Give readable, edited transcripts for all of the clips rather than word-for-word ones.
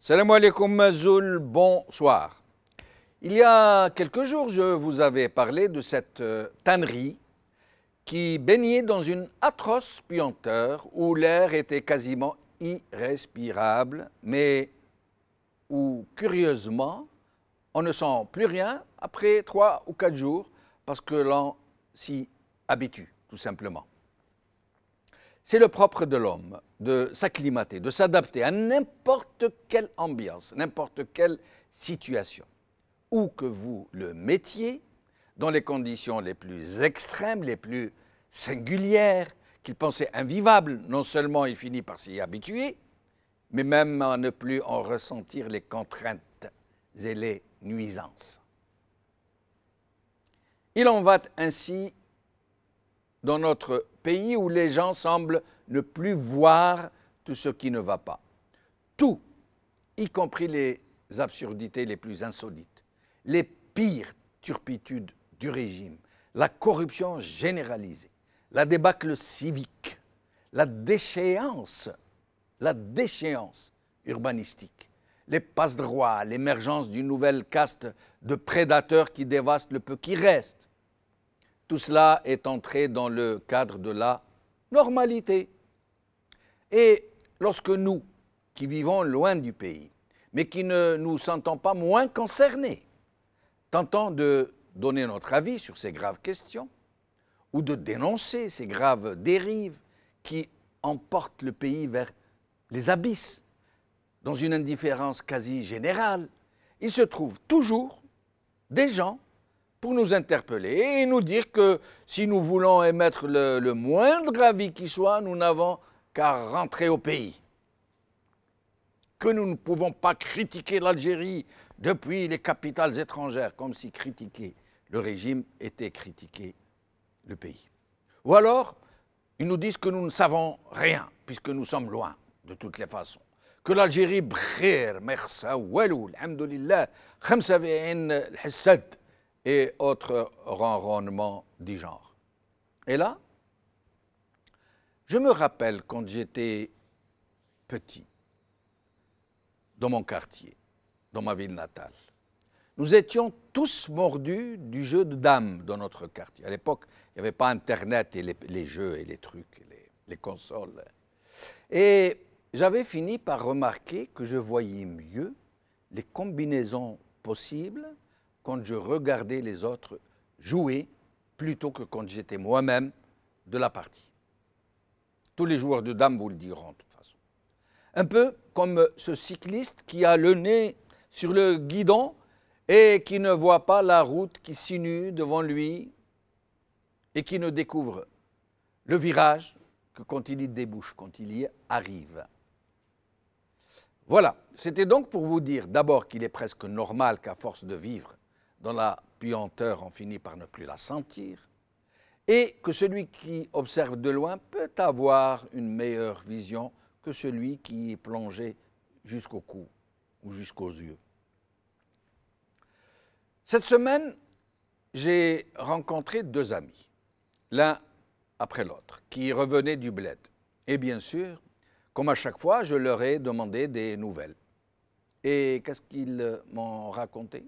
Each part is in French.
Salam alaikum Mazoul, bonsoir. Il y a quelques jours, je vous avais parlé de cette tannerie qui baignait dans une atroce puanteur où l'air était quasiment irrespirable, mais où, curieusement, on ne sent plus rien après 3 ou 4 jours parce que l'on s'y habitue, tout simplement. C'est le propre de l'homme de s'acclimater, de s'adapter à n'importe quelle ambiance, n'importe quelle situation. Où que vous le mettiez, dans les conditions les plus extrêmes, les plus singulières, qu'il pensait invivables, non seulement il finit par s'y habituer, mais même à ne plus en ressentir les contraintes et les nuisances. Il en va ainsi dans notre pays où les gens semblent ne plus voir tout ce qui ne va pas. Tout, y compris les absurdités les plus insolites, les pires turpitudes du régime, la corruption généralisée, la débâcle civique, la déchéance urbanistique, les passe-droits, l'émergence d'une nouvelle caste de prédateurs qui dévastent le peu qui reste. Tout cela est entré dans le cadre de la normalité. Et lorsque nous, qui vivons loin du pays, mais qui ne nous sentons pas moins concernés, tentons de donner notre avis sur ces graves questions ou de dénoncer ces graves dérives qui emportent le pays vers les abysses, dans une indifférence quasi générale, il se trouve toujours des gens pour nous interpeller et nous dire que si nous voulons émettre le moindre avis qui soit, nous n'avons qu'à rentrer au pays. Que nous ne pouvons pas critiquer l'Algérie depuis les capitales étrangères, comme si critiquer le régime était critiquer le pays. Ou alors, ils nous disent que nous ne savons rien, puisque nous sommes loin, de toutes les façons. Que l'Algérie, bkhir, mersa, walou, alhamdoulilah, khamsave'in, al-hassad, et autres ronronnements du genre. Et là, je me rappelle quand j'étais petit, dans mon quartier, dans ma ville natale. Nous étions tous mordus du jeu de dames dans notre quartier. À l'époque, il n'y avait pas Internet et les jeux et les trucs, et les consoles. Et j'avais fini par remarquer que je voyais mieux les combinaisons possibles quand je regardais les autres jouer plutôt que quand j'étais moi-même de la partie. Tous les joueurs de dames vous le diront de toute façon. Un peu comme ce cycliste qui a le nez sur le guidon et qui ne voit pas la route qui sinue devant lui et qui ne découvre le virage que quand il y débouche, quand il y arrive. Voilà, c'était donc pour vous dire d'abord qu'il est presque normal qu'à force de vivre dans la puanteur, on finit par ne plus la sentir, et que celui qui observe de loin peut avoir une meilleure vision que celui qui est plongé jusqu'au cou ou jusqu'aux yeux. Cette semaine, j'ai rencontré 2 amis, l'un après l'autre, qui revenaient du bled. Et bien sûr, comme à chaque fois, je leur ai demandé des nouvelles. Et qu'est-ce qu'ils m'ont raconté ?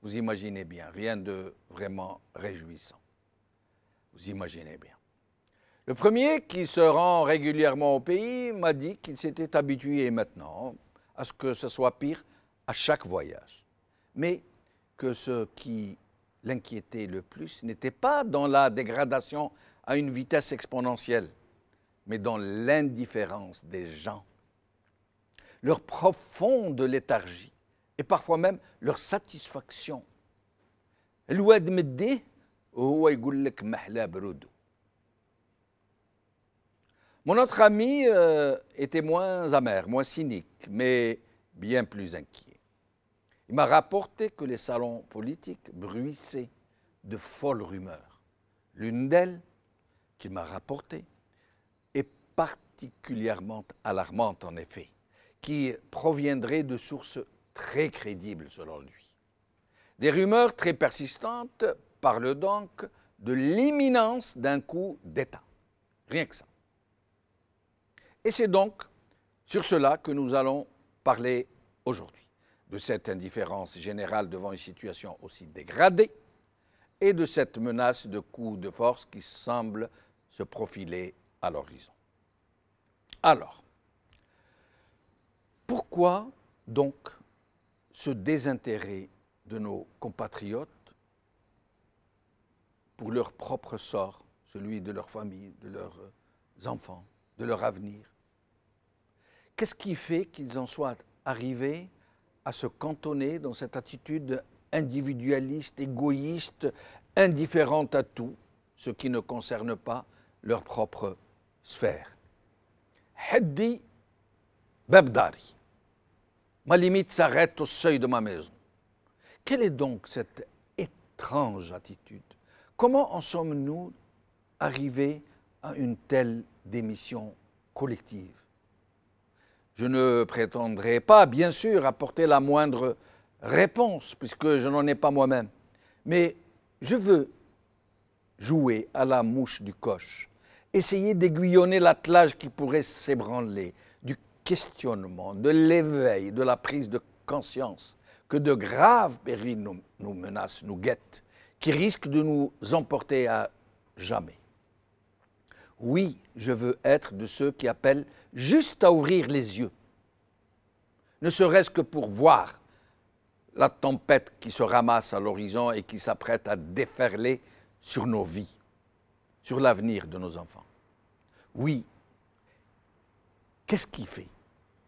Vous imaginez bien, rien de vraiment réjouissant. Vous imaginez bien. Le premier, qui se rend régulièrement au pays, m'a dit qu'il s'était habitué maintenant à ce que ce soit pire à chaque voyage. Mais que ce qui l'inquiétait le plus n'était pas dans la dégradation à une vitesse exponentielle, mais dans l'indifférence des gens, leur profonde léthargie, et parfois même leur satisfaction. الواد مديه وهو يقول لك محلى برودو. Mon autre ami était moins amer, moins cynique, mais bien plus inquiet. Il m'a rapporté que les salons politiques bruissaient de folles rumeurs. L'une d'elles, qu'il m'a rapportée, est particulièrement alarmante en effet, qui proviendrait de sources très crédible selon lui. Des rumeurs très persistantes parlent donc de l'imminence d'un coup d'État. Rien que ça. Et c'est donc sur cela que nous allons parler aujourd'hui de cette indifférence générale devant une situation aussi dégradée et de cette menace de coup de force qui semble se profiler à l'horizon. Alors, pourquoi donc ce désintérêt de nos compatriotes pour leur propre sort, celui de leur famille, de leurs enfants, de leur avenir? Qu'est-ce qui fait qu'ils en soient arrivés à se cantonner dans cette attitude individualiste, égoïste, indifférente à tout, ce qui ne concerne pas leur propre sphère? Haddi Babdari. Ma limite s'arrête au seuil de ma maison. Quelle est donc cette étrange attitude? Comment en sommes-nous arrivés à une telle démission collective? Je ne prétendrai pas, bien sûr, apporter la moindre réponse, puisque je n'en ai pas moi-même. Mais je veux jouer à la mouche du coche, essayer d'aiguillonner l'attelage qui pourrait s'ébranler, du questionnement, de l'éveil, de la prise de conscience, que de graves périls nous menacent, nous guettent, qui risquent de nous emporter à jamais. Oui, je veux être de ceux qui appellent juste à ouvrir les yeux, ne serait-ce que pour voir la tempête qui se ramasse à l'horizon et qui s'apprête à déferler sur nos vies, sur l'avenir de nos enfants. Oui, qu'est-ce qui fait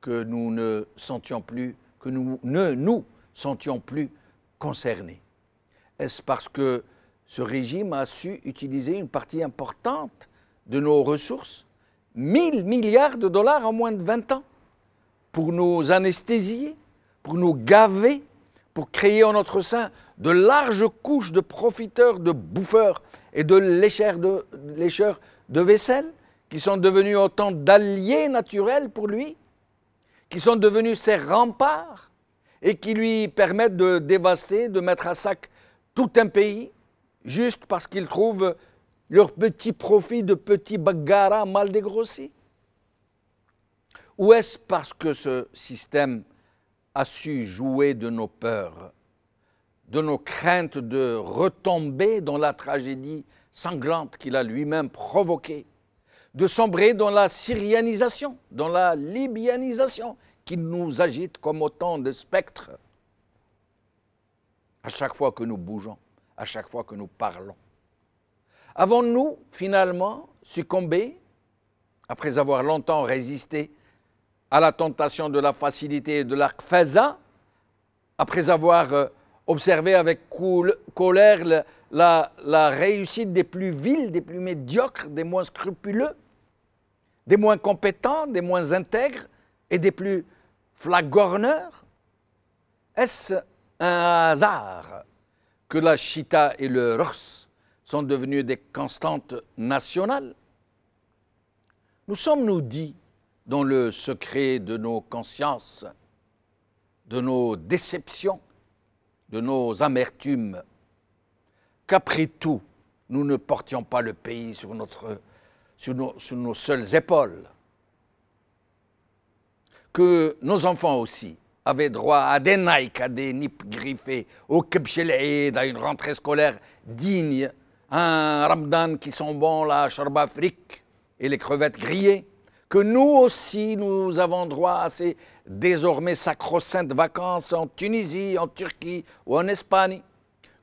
que nous ne sentions plus, que nous ne nous sentions plus concernés? Est-ce parce que ce régime a su utiliser une partie importante de nos ressources, 1000 milliards de dollars en moins de 20 ans, pour nous anesthésier, pour nous gaver, pour créer en notre sein de larges couches de profiteurs, de bouffeurs et de lécheurs de vaisselle, qui sont devenus autant d'alliés naturels pour lui, qui sont devenus ses remparts et qui lui permettent de dévaster, de mettre à sac tout un pays, juste parce qu'ils trouvent leur petit profit de petits bagarras mal dégrossis? Ou est-ce parce que ce système a su jouer de nos peurs, de nos craintes de retomber dans la tragédie sanglante qu'il a lui-même provoquée, de sombrer dans la syrianisation, dans la libyanisation qui nous agite comme autant de spectres à chaque fois que nous bougeons, à chaque fois que nous parlons? Avons-nous finalement succombé, après avoir longtemps résisté à la tentation de la facilité et de la kfaza, après avoir observé avec colère la réussite des plus vils, des plus médiocres, des moins scrupuleux, des moins compétents, des moins intègres et des plus flagorneurs? Est-ce un hasard que la chita et le rors sont devenus des constantes nationales? Nous sommes-nous dit, dans le secret de nos consciences, de nos déceptions, de nos amertumes, qu'après tout, nous ne portions pas le pays sur nos seules épaules, que nos enfants aussi avaient droit à des Nike, à des nippes griffées, au Kebchel Eid, à une rentrée scolaire digne, à un Ramadan qui sont bons, la charba fric et les crevettes grillées, que nous aussi, nous avons droit à ces désormais sacro-saintes vacances en Tunisie, en Turquie ou en Espagne,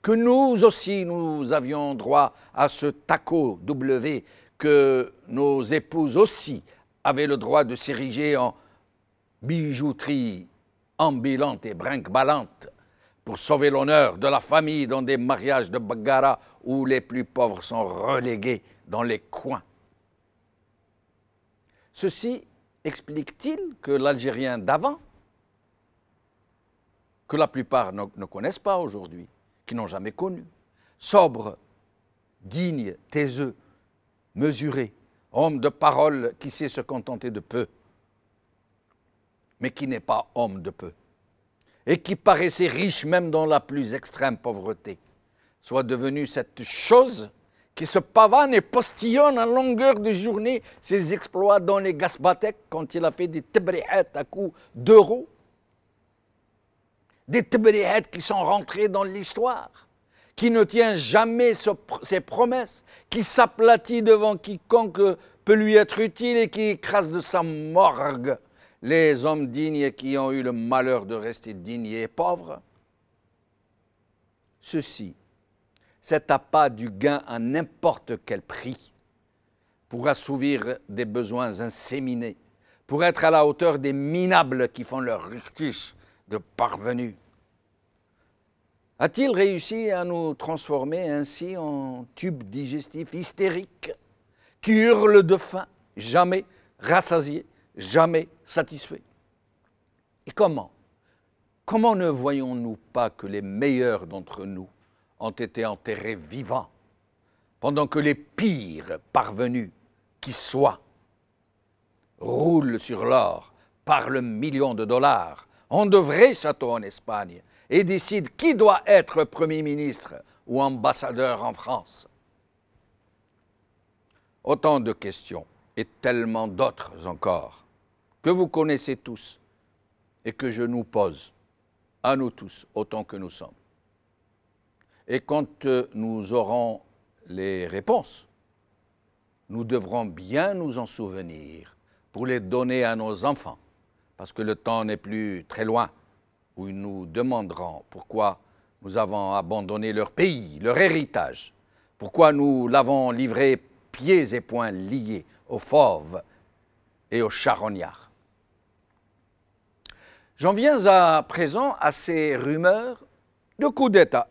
que nous aussi, nous avions droit à ce taco W, que nos épouses aussi avaient le droit de s'ériger en bijouterie ambulante et brinque-ballante pour sauver l'honneur de la famille dans des mariages de bagarra où les plus pauvres sont relégués dans les coins. Ceci explique-t-il que l'Algérien d'avant, que la plupart ne connaissent pas aujourd'hui, qui n'ont jamais connu, sobre, digne, taiseux, mesuré, homme de parole qui sait se contenter de peu, mais qui n'est pas homme de peu, et qui paraissait riche même dans la plus extrême pauvreté, soit devenu cette chose qui se pavane et postillonne à longueur de journée ses exploits dans les Gasbatek quand il a fait des tebrihat à coups d'euros des Teberihettes qui sont rentrés dans l'histoire, qui ne tient jamais ses promesses, qui s'aplatit devant quiconque peut lui être utile et qui écrase de sa morgue les hommes dignes qui ont eu le malheur de rester dignes et pauvres. Ceci, cet appât du gain à n'importe quel prix, pour assouvir des besoins inséminés, pour être à la hauteur des minables qui font leur rictus de parvenus. A-t-il réussi à nous transformer ainsi en tubes digestifs hystériques qui hurlent de faim, jamais rassasiés, jamais satisfaits? Et comment ne voyons-nous pas que les meilleurs d'entre nous ont été enterrés vivants, pendant que les pires parvenus qui soient roulent sur l'or par le million de dollars, ont de vrais châteaux en Espagne et décident qui doit être Premier ministre ou ambassadeur en France? Autant de questions et tellement d'autres encore que vous connaissez tous et que je nous pose, à nous tous, autant que nous sommes. Et quand nous aurons les réponses, nous devrons bien nous en souvenir pour les donner à nos enfants, parce que le temps n'est plus très loin où ils nous demanderont pourquoi nous avons abandonné leur pays, leur héritage, pourquoi nous l'avons livré pieds et poings liés aux fauves et aux charognards. J'en viens à présent à ces rumeurs de coups d'État,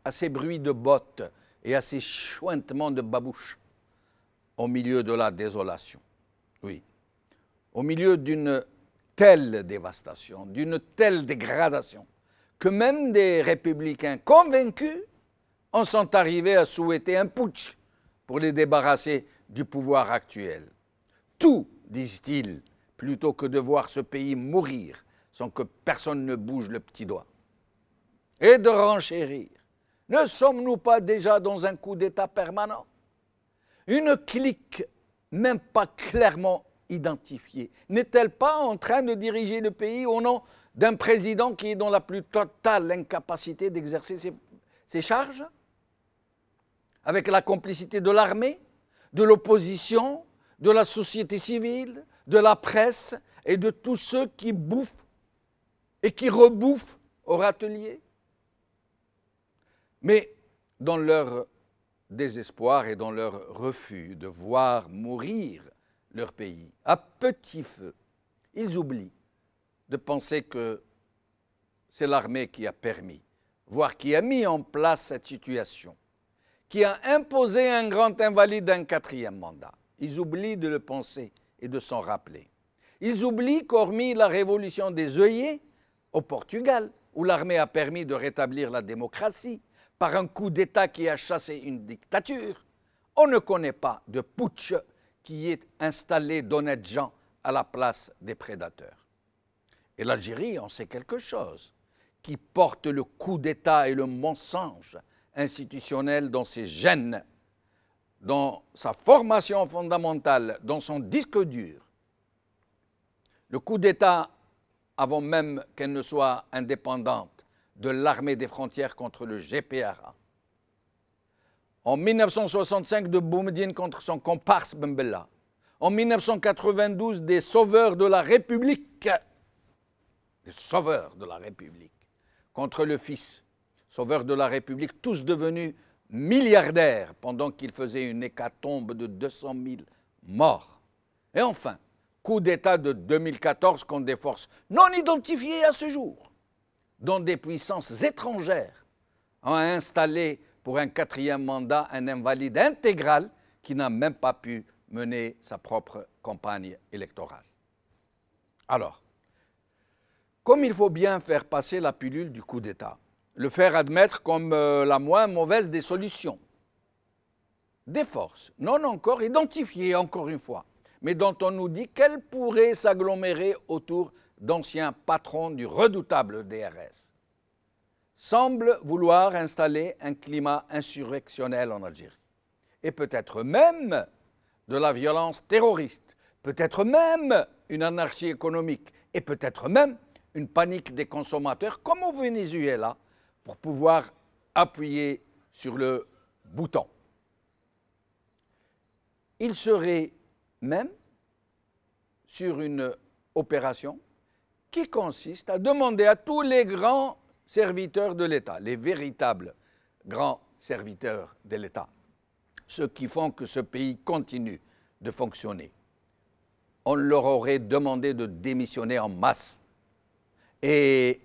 à ces bruits de bottes et à ces chuintements de babouches au milieu de la désolation. Oui, au milieu d'une telle dévastation, d'une telle dégradation, que même des républicains convaincus en sont arrivés à souhaiter un putsch pour les débarrasser du pouvoir actuel. Tout, disent-ils, plutôt que de voir ce pays mourir sans que personne ne bouge le petit doigt. Et de renchérir. Ne sommes-nous pas déjà dans un coup d'État permanent? Une clique, même pas clairement identifiée, n'est-elle pas en train de diriger le pays au nom d'un président qui est dans la plus totale incapacité d'exercer ses charges? Avec la complicité de l'armée, de l'opposition, de la société civile, de la presse et de tous ceux qui bouffent et qui rebouffent au râtelier. Mais dans leur désespoir et dans leur refus de voir mourir leur pays à petit feu, ils oublient de penser que c'est l'armée qui a permis, voire qui a mis en place cette situation, qui a imposé un grand invalide un 4e mandat. Ils oublient de le penser et de s'en rappeler. Ils oublient qu'hormis la révolution des œillets au Portugal, où l'armée a permis de rétablir la démocratie par un coup d'État qui a chassé une dictature, on ne connaît pas de putsch qui ait installé d'honnêtes gens à la place des prédateurs. Et l'Algérie en sait quelque chose, qui porte le coup d'État et le mensonge institutionnel dans ses gènes, dans sa formation fondamentale, dans son disque dur. Le coup d'État, avant même qu'elle ne soit indépendante de l'armée des frontières contre le GPRA. En 1965, de Boumediene contre son comparse Bembella. En 1992, des sauveurs de la République, contre le fils, sauveurs de la République, tous devenus milliardaires pendant qu'ils faisaient une hécatombe de 200 000 morts. Et enfin, coup d'État de 2014 contre des forces non identifiées à ce jour, dont des puissances étrangères ont installé pour un 4e mandat un invalide intégral qui n'a même pas pu mener sa propre campagne électorale. Alors, comme il faut bien faire passer la pilule du coup d'État, le faire admettre comme la moins mauvaise des solutions, des forces non encore identifiées, encore une fois, mais dont on nous dit qu'elles pourraient s'agglomérer autour d'anciens patrons du redoutable DRS, semble vouloir installer un climat insurrectionnel en Algérie. Et peut-être même de la violence terroriste, peut-être même une anarchie économique et peut-être même une panique des consommateurs, comme au Venezuela pour pouvoir appuyer sur le bouton. Il serait même sur une opération qui consiste à demander à tous les grands serviteurs de l'État, les véritables grands serviteurs de l'État, ceux qui font que ce pays continue de fonctionner. On leur aurait demandé de démissionner en masse. Et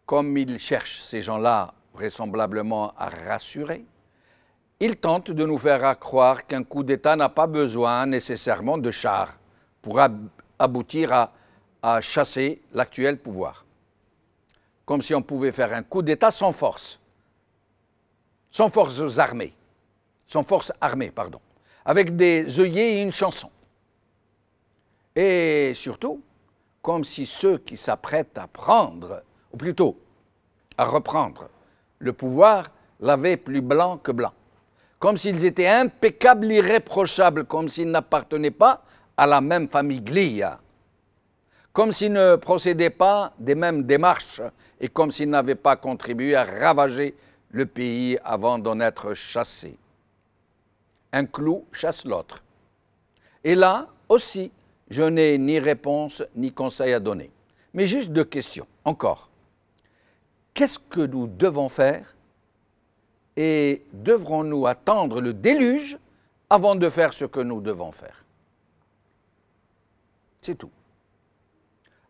comme ils cherchent ces gens-là vraisemblablement à rassurer, ils tentent de nous faire croire qu'un coup d'État n'a pas besoin nécessairement de chars pour aboutir à chasser l'actuel pouvoir. Comme si on pouvait faire un coup d'État sans forces armées, avec des œillets et une chanson. Et surtout, comme si ceux qui s'apprêtent à prendre, ou plutôt à reprendre le pouvoir, l'avaient plus blanc que blanc. Comme s'ils étaient impeccables, irréprochables, comme s'ils n'appartenaient pas à la même famille Glia, comme s'ils ne procédaient pas des mêmes démarches et comme s'ils n'avaient pas contribué à ravager le pays avant d'en être chassés. Un clou chasse l'autre. Et là aussi, je n'ai ni réponse ni conseil à donner, mais juste deux questions. Encore, qu'est-ce que nous devons faire et devrons-nous attendre le déluge avant de faire ce que nous devons faire? C'est tout.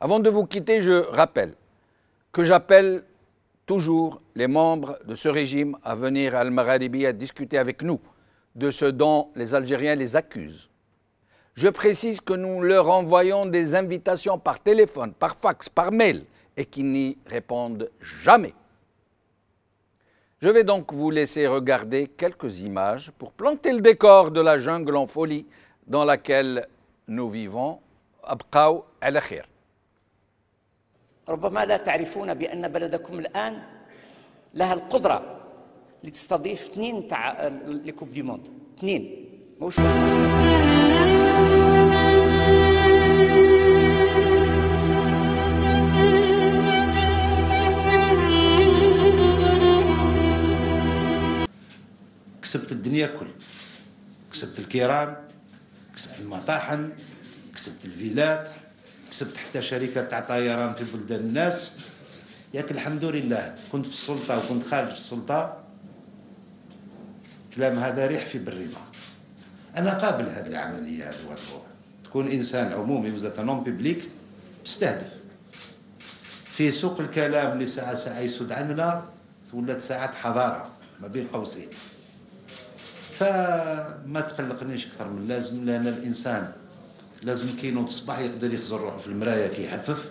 Avant de vous quitter, je rappelle que j'appelle toujours les membres de ce régime à venir à Al-Magharibi à discuter avec nous de ce dont les Algériens les accusent. Je précise que nous leur envoyons des invitations par téléphone, par fax, par mail, et qu'ils n'y répondent jamais. Je vais donc vous laisser regarder quelques images pour planter le décor de la jungle en folie dans laquelle nous vivons. Abqaw ala khair. ربما لا تعرفون بأن بلدكم الآن لها القدرة لتستضيف 2 لكوب دي موند 2 مش كسبت الدنيا كل كسبت الكيران كسبت المطاحن كسبت الفيلات كسبت حتى شركة تاع طيران في بلدان الناس ياك الحمد لله كنت في السلطة وكنت خارج السلطة كلام هذا ريح في بالرضا أنا قابل هذه العملية هذا الوضوح تكون إنسان عمومي وزات نون بيبليك تستهدف في سوق الكلام اللي ساعة يسود عندنا ولات ساعات حضارة ما بين قوسين فما تقلقنيش أكثر من اللازم لأن الإنسان لازم كي ينوض الصباح يقدر يخزر روحه في المراية كي يحفف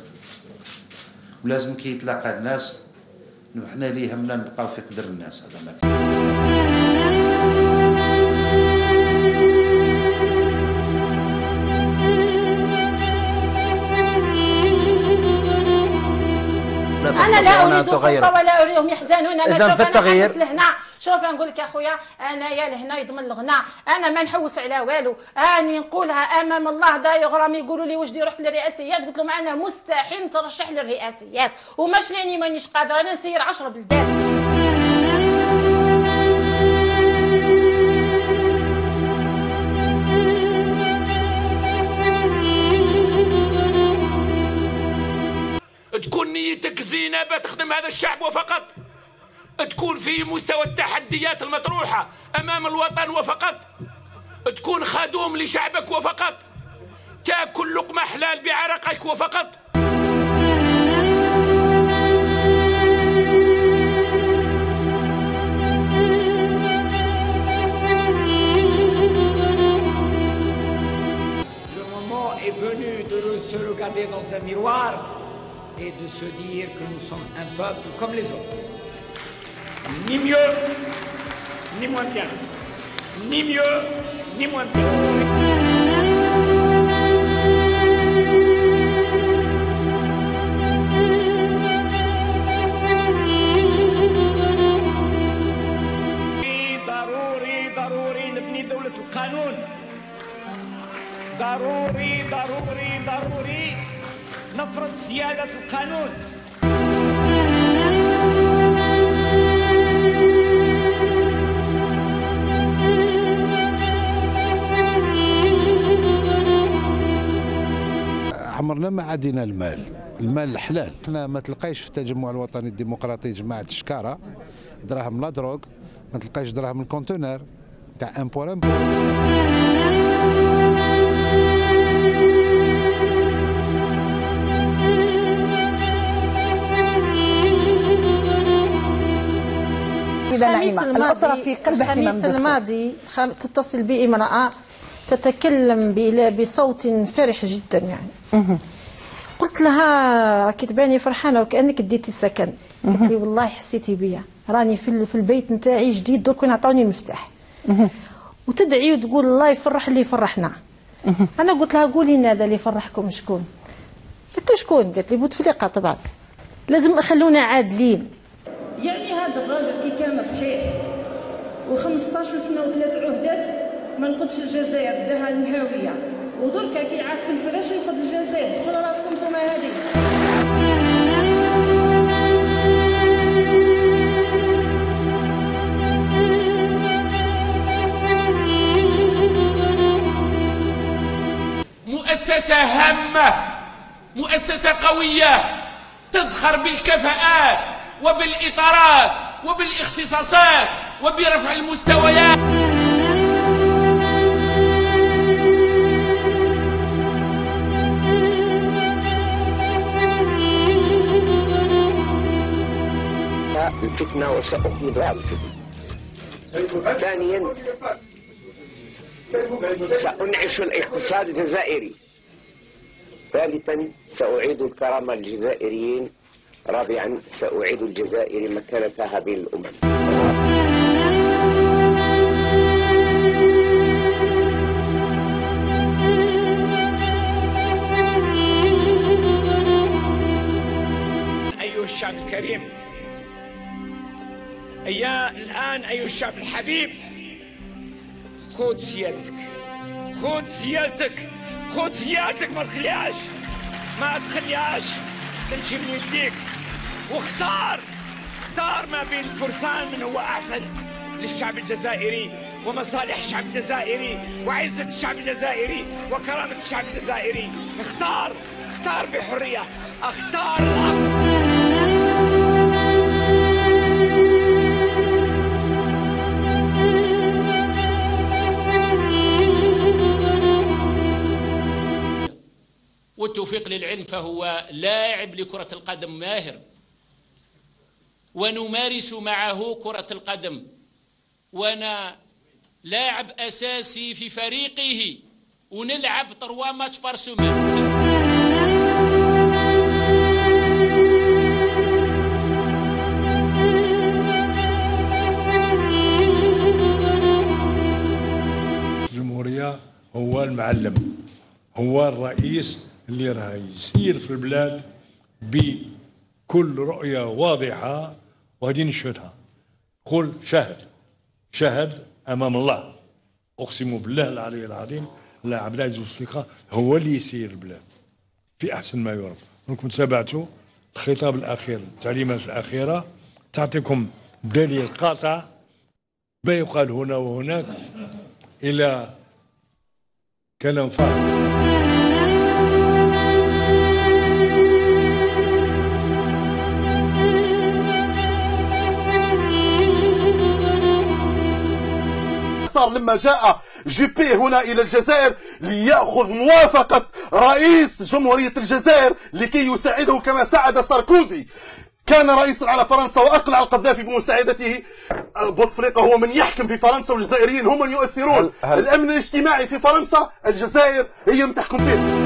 ولازم كي يتلاقى الناس حنا اللي يهمنا نبقاو في قدر الناس هذا ما أنا لا أريد سلطة ولا أريدهم يحزنون. أنا شوف أنا حنس لهنا، شوف نقول لك أخويا أنا يا لهنا يضمن الغنى، أنا ما نحوس على والو، أني نقولها أمام الله دايغرام يقولوا لي واش دي رحت للرئاسيات، قلت لهم أنا مستحيل نترشح للرئاسيات وماش لاني مانيش قادرة، أنا نسير 10 بلدات. تكون نيتك زينة بتخدم هذا الشعب وفقط، تكون في مستوى التحديات المطروحة أمام الوطن وفقط، تكون خدوم لشعبك وفقط، تاكل لقمة حلال بعرقك وفقط. Le moment est venu de se regarder dans un miroir et de se dire que nous sommes un peuple comme les autres. Ni mieux, ni moins bien. Ni mieux, ni moins bien. ضروري نبني دولة القانون. ضروري نفرض سيادة القانون. درنا ما عدينا المال الحلال. حنا ما تلقايش في التجمع الوطني الديمقراطي جماعة الشكارة دراهم لا دروغ، ما تلقايش دراهم الكونتينر تاع امبور. الخميس الماضي تتصل بي امرأة تتكلم بصوت فرح جدا يعني. قلت لها راكي تباني فرحانه وكانك ديتي السكن. قالت لي والله حسيتي بيا، راني في البيت نتاعي جديد درك نعطوني المفتاح. وتدعي وتقول الله يفرح اللي يفرحنا. انا قلت لها قولي لنا هذا اللي يفرحكم شكون؟ قلت له شكون؟ قالت لي بوتفليقه طبعا. لازم خلونا عادلين. يعني هذا الراجل كي كان صحيح و15 سنه و3 عهدات ما نقدش الجزائر داها للهاويه، ودركا كي عاد في الفراش ينقد الجزائر. دخلوا راسكم نتوما هذه. مؤسسة هامة، مؤسسة قوية تزخر بالكفاءات وبالإطارات وبالاختصاصات وبرفع المستويات. الفتنة وسأخمدها الفتنة. ثانيا سأنعش الاقتصاد الجزائري. ثالثا سأعيد الكرامة للجزائريين. رابعا سأعيد الجزائر مكانتها بين الأمم. أيها الشعب الكريم، الآن أيها الشعب الحبيب، خذ سيادتك، خذ سيادتك، خذ سيادتك، ما تخليهاش تمشي من يديك، واختار ما بين الفرسان من هو أحسن للشعب الجزائري ومصالح الشعب الجزائري وعزة الشعب الجزائري وكرامة الشعب الجزائري. اختار بحرية، اختار الأفضل. والتوفيق للعلم فهو لاعب لكرة القدم ماهر، ونمارس معه كرة القدم، وانا لاعب اساسي في فريقه، ونلعب 3 ماتش بار سومان. الجمهورية هو المعلم، هو الرئيس اللي راه يسير في البلاد بكل رؤية واضحة وغادي نشهدها. قل شهد أمام الله، أقسم بالله العلي العظيم لا عبد العزيز بوتفليقة هو اللي يسير البلاد في أحسن ما يرام. أنكم تابعتوا الخطاب الأخير، التعليمات الأخيرة تعطيكم دليل قاطع ما يقال هنا وهناك إلى كلام فارغ. لما جاء جيبي هنا إلى الجزائر ليأخذ موافقة رئيس جمهورية الجزائر لكي يساعده كما ساعد ساركوزي. كان رئيسا على فرنسا وأقلع القذافي بمساعدته. بوتفليقة هو من يحكم في فرنسا، والجزائريين هم من يؤثرون الأمن الاجتماعي في فرنسا. الجزائر هي من تحكم فيه.